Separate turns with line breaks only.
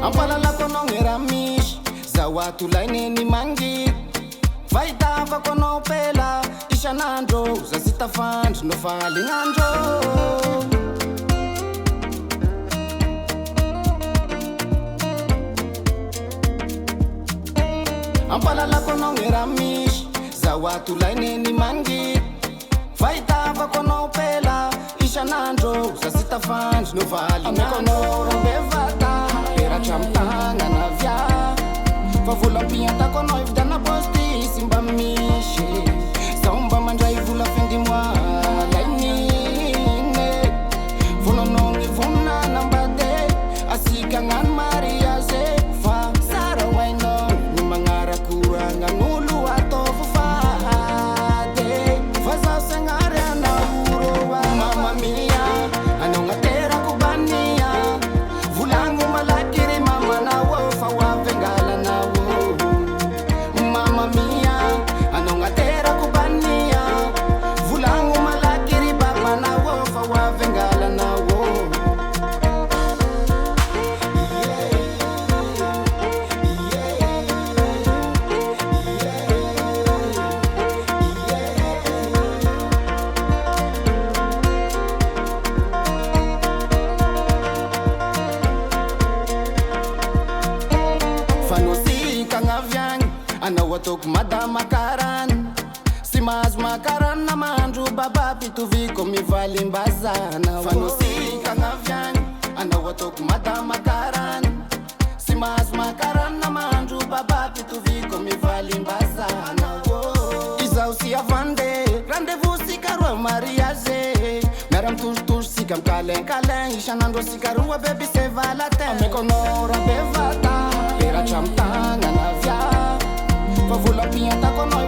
ampalalako anao ny raha misy zaho atolaineny mangy fahitavako anao pela isan'andro za sy tafandro no falignandro ampalalako anao ny raha misy zaho atolaineny mangy fahitavako anao pela isan'andro za sy tafandro no falignandro anao rambevata peratra amy tagnana avia fa volam-piantako anao ividana postisy mba misy zaho mba mandray vola findimoa lainine vonanao ny vonana mba de asika gnano mariaze fa sara hoainao ny magnarakoragnan'olo ataovy fady fa zaho sagnary anaoroa mama mia anao gnaterako bania volagno malaky ry mamanao fa hoavy angalanao mama mia anao gnaterako bania volagno malaky ry babanao fa hoavy angalanao fanosika gnaviagny anao ataoko madama karany sy mahazo makarany namandro baba pitoviko mivalimbazana fanosika gnaviagny anao ataoko madama karany sy mahazo makarany namandro baba pitoviko mivalimbazana izaho sy avande rendez-vous sika roa mariage miara mitozotozô sika mikalain-kalain isan'andro sika roa beby se valatin ameko anao rabevata peratra amy tagnana avia fa volam-piantako anao